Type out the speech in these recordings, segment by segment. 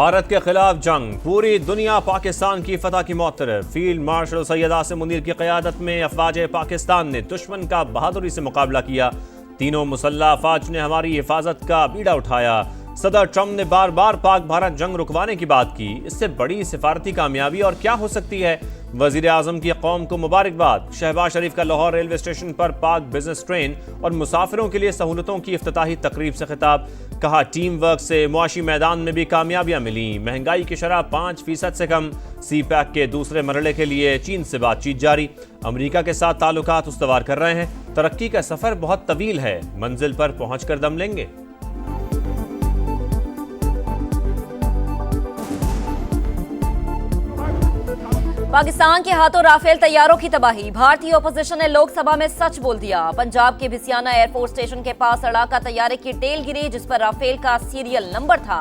भारत के खिलाफ जंग, पूरी दुनिया पाकिस्तान की फतह की मौतरफ। फील्ड मार्शल सैयद आसिम मुनीर की क़यादत में अफवाज पाकिस्तान ने दुश्मन का बहादुरी से मुकाबला किया। तीनों मुसल्लह अफवाज ने हमारी हिफाजत का बीड़ा उठाया। सदर ट्रंप ने बार बार पाक भारत जंग रुकवाने की बात की। इससे बड़ी सिफारती कामयाबी और क्या हो सकती है। वजीर आजम की कौम को मुबारकबाद। शहबाज शरीफ का लाहौर रेलवे स्टेशन पर पाक बिजनेस ट्रेन और मुसाफिरों के लिए सहूलतों की इफ्तिताही तकरीब से खिताब। कहा, टीम वर्क से मुआशी मैदान में भी कामयाबियां मिली। महंगाई की शरह 5% से कम। सी पैक के दूसरे मरहले के लिए चीन से बातचीत जारी। अमरीका के साथ ताल्लुकात उस्तवार कर रहे हैं। तरक्की का सफर बहुत तवील है, मंजिल पर पहुंच कर दम लेंगे। पाकिस्तान के हाथों राफेल तैयारों की तबाही। भारतीय ओपोजिशन ने लोकसभा में सच बोल दिया। पंजाब के भिसियाना एयरफोर्स स्टेशन के पास लड़ाका तैयारे की टेल गिरी, जिस पर राफेल का सीरियल नंबर था।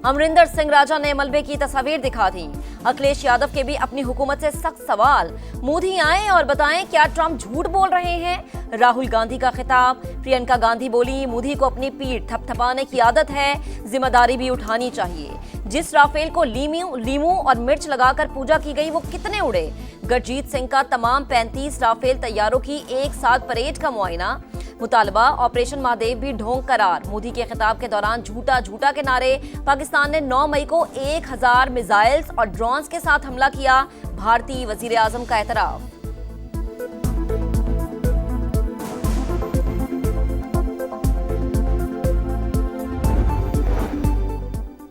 अमरिंदर सिंह राजा ने मलबे की तस्वीर दिखा दी। अखिलेश यादव के भी अपनी हुकूमत से सख्त सवाल। मोदी आए और बताएं क्या ट्रंप झूठ बोल रहे हैं। राहुल गांधी का खिताब। प्रियंका गांधी बोली, मोदी को अपनी पीठ थपथपाने की आदत है, जिम्मेदारी भी उठानी चाहिए। जिस राफेल को लीमू और मिर्च लगाकर पूजा की गई, वो कितने उड़े। गुरजीत सिंह का तमाम 35 राफेल तैयारों की एक साथ परेड का मुआयना। मुतालबा ऑपरेशन महादेव भी ढोंग करार। मोदी के खिताब के दौरान झूठा झूठा के नारे। पाकिस्तान ने 9 मई को 1000 मिसाइल्स और ड्रोन्स के साथ हमला किया। भारतीय वजीर आजम का एतराफ।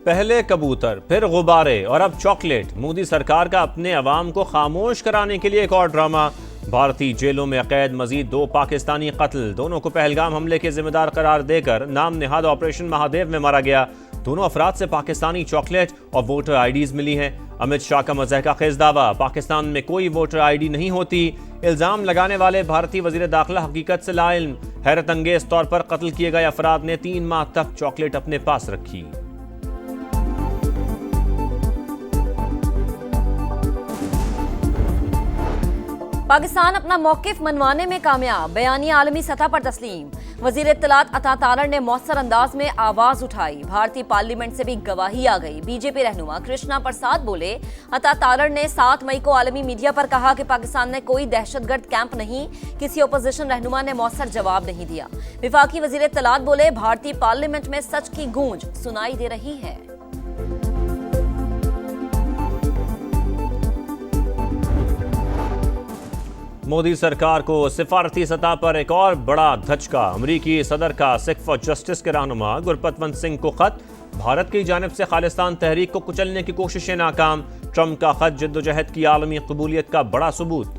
पहले कबूतर, फिर गुब्बारे और अब चॉकलेट। मोदी सरकार का अपने अवाम को खामोश कराने के लिए एक और ड्रामा। भारतीय जेलों में कैद मजीद 2 पाकिस्तानी कत्ल। दोनों को पहलगाम हमले के जिम्मेदार करार देकर नाम निहाद ऑपरेशन महादेव में मारा गया। दोनों अफराद से पाकिस्तानी चॉकलेट और वोटर आईडीज मिली हैं। अमित शाह का मज़हका खेज दावा, पाकिस्तान में कोई वोटर आईडी नहीं होती। इल्जाम लगाने वाले भारतीय वजीर दाखिला हकीकत से लाइल्म। हैरत अंगेज तौर पर कत्ल किए गए अफराद ने 3 माह तक चॉकलेट अपने पास रखी। पाकिस्तान अपना मौकिफ मनवाने में कामयाब। बयानिया आलमी सतह पर तस्लीम। वजीर इत्तलात अता तारड़ ने मौसर अंदाज में आवाज उठाई। भारतीय पार्लियामेंट से भी गवाही आ गई। बीजेपी रहनुमा कृष्णा प्रसाद बोले, अता तारड़ ने 7 मई को आलमी मीडिया पर कहा कि पाकिस्तान में कोई दहशतगर्द कैंप नहीं। किसी ओपोजिशन रहनुमा ने मौसर जवाब नहीं दिया। विफाकी वजीर इत्तलात बोले, भारतीय पार्लियामेंट में सच की गूंज सुनाई दे रही है। मोदी सरकार को सिफारती सतह पर एक और बड़ा धचका। अमरीकी सदर का सिख फॉर जस्टिस के रहनुमा गुरपतवंत सिंह को खत। भारत की जानिब से खालिस्तान तहरीक को कुचलने की कोशिशें नाकाम। ट्रंप का खत जद्दोजहद की आलमी कबूलियत का बड़ा सबूत।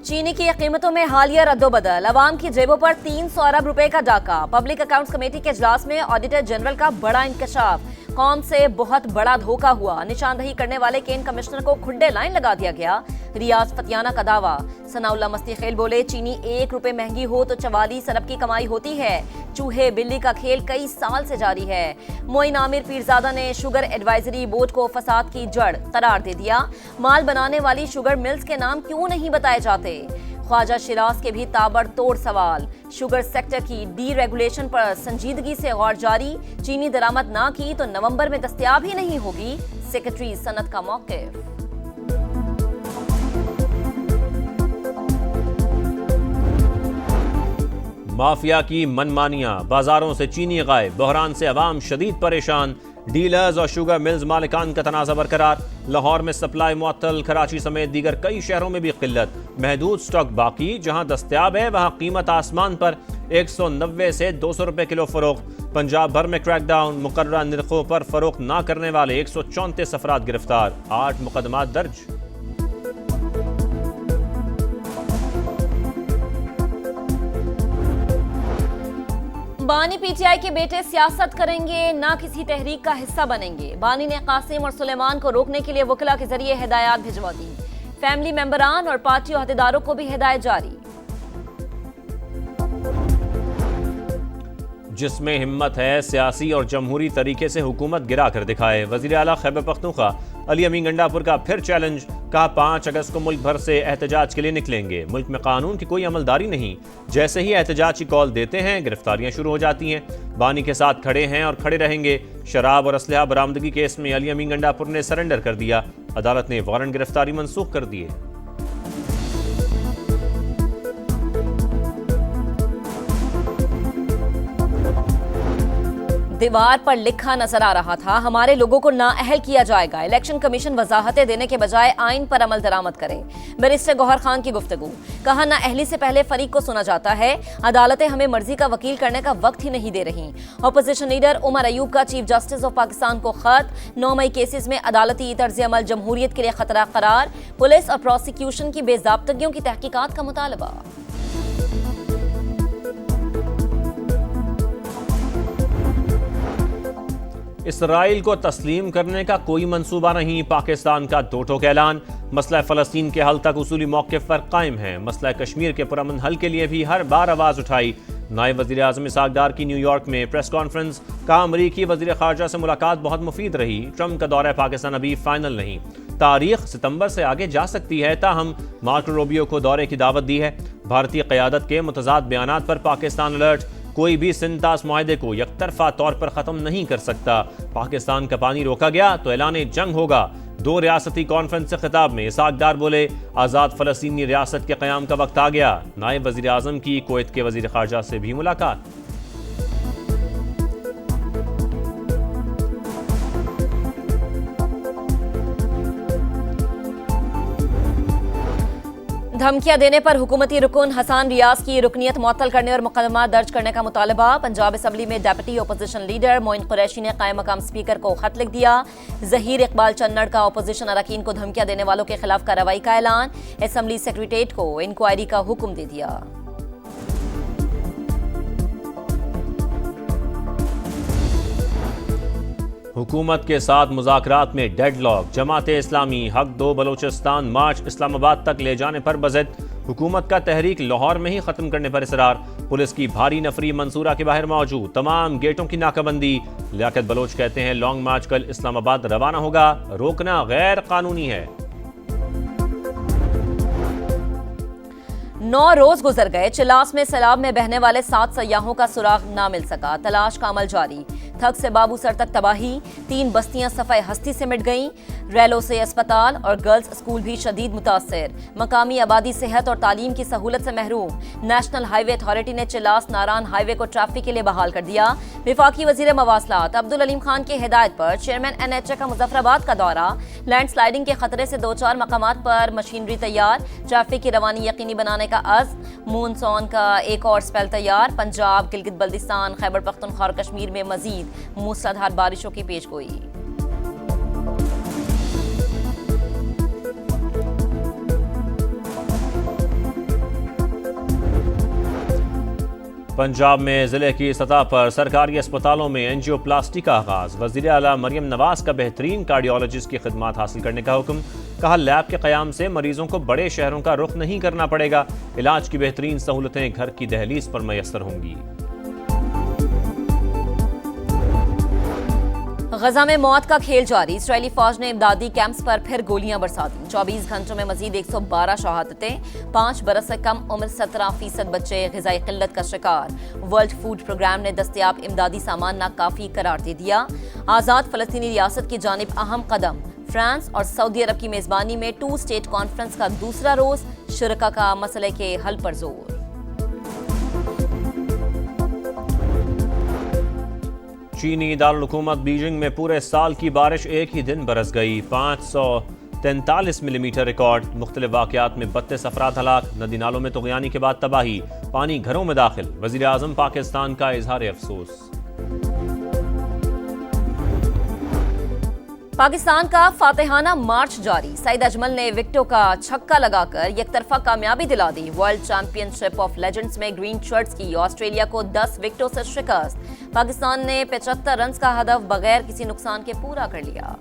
चीनी की कीमतों में हालिया रद्दोबदल। अवाम की जेबों पर 300 अरब रुपए का डाका। पब्लिक अकाउंट्स कमेटी के इजलास में ऑडिटर जनरल का बड़ा इंकशाफ। कौम से बहुत बड़ा धोखा हुआ। निशानदही करने वाले केन कमिश्नर को खुंडे लाइन लगा दिया गया। रियाज फतियाना का दावा। सनाउल्लाह मस्ती खेल बोले, चीनी 1 रुपए महंगी हो तो 44 अरब की कमाई होती है। चूहे बिल्ली का खेल कई साल से जारी है। मोइन आमिर पीरजादा ने शुगर एडवाइजरी बोर्ड को फसाद की जड़ करार दे दिया। माल बनाने वाली शुगर मिल्स के नाम क्यों नहीं बताए जाते। ख्वाजा शिराज के भी ताबड़तोड़ सवाल। शुगर सेक्टर की डीरेगुलेशन पर संजीदगी से गौर जारी। चीनी दरामद ना की तो नवंबर में दस्तयाब ही नहीं होगी। सेक्रेटरी सनत का मौक़िफ़। माफिया की मनमानियां, बाजारों से चीनी गायब। बहरान से अवाम शदीद परेशान। डीलर्स और शुगर मिल्स मालिकान का तनाज़ा बरकरार। लाहौर में सप्लाई मुअत्तल। कराची समेत दीगर कई शहरों में भी किल्लत। महदूद स्टॉक बाकी। जहां दस्तयाब है वहां कीमत आसमान पर। 190 से 200 रुपए किलो फरोख्त। पंजाब भर में क्रैकडाउन। मुकर्रर निर्खों पर फरोख्त न करने वाले 134 अफराद गिरफ्तार। 8 मुकदमात दर्ज। बानी पीटीआई के बेटे सियासत करेंगे, ना किसी तहरीक का हिस्सा बनेंगे। बानी ने कासिम और सुलेमान को रोकने के लिए वकला के जरिए हिदायत भिजवा दी। फैमिली मेंबरान और पार्टी अहदेदारों को भी हिदायत जारी। जिसमें हिम्मत है सियासी और जमहूरी तरीके से हुकूमत गिरा कर दिखाए। वजीर आला खैबर पख्तूनख्वा अली अमीन गंडापुर का फिर चैलेंज। कहा 5 अगस्त को मुल्क भर से एहतजाज के लिए निकलेंगे। मुल्क में कानून की कोई अमलदारी नहीं, जैसे ही एहतजाज की कॉल देते हैं गिरफ्तारियां शुरू हो जाती हैं। बानी के साथ खड़े हैं और खड़े रहेंगे। शराब और असलहा बरामदगी केस में अली अमीन गंडापुर ने सरेंडर कर दिया। अदालत ने वारंट गिरफ्तारी मनसूख कर दिए। दीवार पर लिखा नजर आ रहा था, हमारे लोगों को नाअहल किया जाएगा। इलेक्शन कमीशन वजाहतें देने के बजाय आइन पर अमल दरामद करे। बैरिस्टर गौहर खान की गुफ्तगू, कहा नाअहली से पहले फरीक को सुना जाता है। अदालतें हमें मर्जी का वकील करने का वक्त ही नहीं दे रही। अपोजिशन लीडर उमर अयूब का चीफ जस्टिस ऑफ पाकिस्तान को खत। 9 मई केसेस में अदालती तर्ज अमल जमहूरियत के लिए खतरा करार। पुलिस और प्रोसिक्यूशन की बेजाब्तगियों की तहकीकात का मुतालबा। इसराइल को तस्लीम करने का कोई मंसूबा नहीं, पाकिस्तान का दो टोक ऐलान। मसला फ़लस्तीन के हल तक उसूली मौक़िफ़ पर कायम है। मसला कश्मीर के पुरअमन हल के लिए भी हर बार आवाज़ उठाई। नायब वज़ीर आज़म इसहाक़ डार की न्यूयॉर्क में प्रेस कॉन्फ्रेंस, कहा अमरीकी वज़ीर ख़ारजा से मुलाकात बहुत मुफीद रही। ट्रंप का दौरा पाकिस्तान अभी फाइनल नहीं, तारीख सितंबर से आगे जा सकती है। ताहम मार्को रूबियो को दौरे की दावत दी है। भारतीय क़यादत के मुतज़ाद बयानात पर पाकिस्तान अलर्ट, कोई भी सिंतास मुआहदे को यकतरफा तौर पर ख़त्म नहीं कर सकता। पाकिस्तान का पानी रोका गया तो ऐलान जंग होगा। 2 रियासती कॉन्फ्रेंस से खिताब में इसहाक़ डार बोले, आज़ाद फ़लस्तीनी रियासत के क़याम का वक्त आ गया। नायब वज़ीर आज़म की कुवैत के वज़ीर ख़ारजा से भी मुलाकात। धमकियां देने पर हुकूमती रुकन हसन रियाज की रुकनियत मुअत्तल करने और मुकदमा दर्ज करने का मुतालबा। पंजाब असम्बली में deputy opposition leader Moin Qureshi ने कायम मकाम स्पीकर को खत लिख दिया। ज़हीर इकबाल चन्नड़ का अपोजिशन अरकान को धमकियां देने वालों के खिलाफ कार्रवाई का ऐलान। असम्बली सेक्रेटेरिएट को इंक्वायरी का हुक्म दे दिया। हुकूमत के साथ मुज़ाकरात में डेडलॉक। जमाते इस्लामी हक दो बलोचिस्तान मार्च इस्लामाबाद तक ले जाने पर बज़द। हुकूमत का तहरीक लाहौर में ही ख़त्म करने पर इसरार। पुलिस की भारी नफरी मंसूरा के बाहर मौजूद, तमाम गेटों की नाकाबंदी। लियाकत बलोच कहते हैं लॉन्ग मार्च कल इस्लामाबाद रवाना होगा, रोकना गैर कानूनी है। 9 रोज गुजर गए, चिलास में सैलाब में बहने वाले 7 सयाहों का सुराग ना मिल सका। तलाश का अमल जारी। थक से बाबूसर तक तबाही, 3 बस्तियां सफ़ाई हस्ती से मिट गईं। रैलों से अस्पताल और गर्ल्स स्कूल भी शदीद मुतासर। मकामी आबादी सेहत और तालीम की सहूलत से महरूम। नेशनल हाईवे अथॉरिटी ने चिलास नारान हाईवे को ट्रैफिक के लिए बहाल कर दिया। विफाकी वजीर मवासलात अब्दुल अलीम खान की हिदायत पर चेयरमैन NHA का मुजफ्फराबाद का दौरा। लैंडस्लाइडिंग के खतरे से 2-4 मकामात पर मशीनरी तैयार। ट्रैफिक की रवानी यकीनी बनाने का अज़्म। मूनसून का एक और स्पेल तैयार। पंजाब, गिलगित बल्दिस्तान, खैबर पख्तूनख्वा और कश्मीर में मजीद मूसलाधार बारिशों की पेशगोई। पंजाब में जिले की सतह पर सरकारी अस्पतालों में एंजियोप्लास्टी का आगाज। वज़ीर आला मरियम नवाज का बेहतरीन कार्डियोलॉजिस्ट की खिदमात हासिल करने का हुक्म। कहा लैब के क़याम से मरीजों को बड़े शहरों का रुख नहीं करना पड़ेगा। इलाज की बेहतरीन सहूलतें घर की दहलीज पर मैसर होंगी। गजा में मौत का खेल जारी। इसराइली फौज ने इमदादी कैंप्स पर फिर गोलियां बरसा दी। 24 घंटों में मजीद 112 शहादतें। 5 बरस से कम उम्र 17% बच्चे ग़िज़ाई क़िल्लत का शिकार। वर्ल्ड फूड प्रोग्राम ने दस्तयाब इमदादी सामान नाकाफी करार दे दिया। आज़ाद फ़लस्तीनी रियासत की जानिब अहम कदम। फ्रांस और सऊदी अरब की मेज़बानी में 2 स्टेट कॉन्फ्रेंस का दूसरा रोज़। शुरका का मसले के हल पर जोर। चीनी दारुल हुकूमत बीजिंग में पूरे साल की बारिश एक ही दिन बरस गई। 543 मिलीमीटर रिकॉर्ड। मुख्तलिफ वाक़यात में 32 अफराद हलाक। नदी नालों में तुग़यानी के बाद तबाही, पानी घरों में दाखिल। वज़ीर आज़म पाकिस्तान का इजहार अफसोस। पाकिस्तान का फातिहाना मार्च जारी। सईद अजमल ने विकेटों का छक्का लगाकर एकतरफा कामयाबी दिला दी। वर्ल्ड चैंपियनशिप ऑफ लेजेंड्स में ग्रीन शर्ट्स की ऑस्ट्रेलिया को 10 विकेटों से शिकस्त। पाकिस्तान ने 75 रन का हदफ बगैर किसी नुकसान के पूरा कर लिया।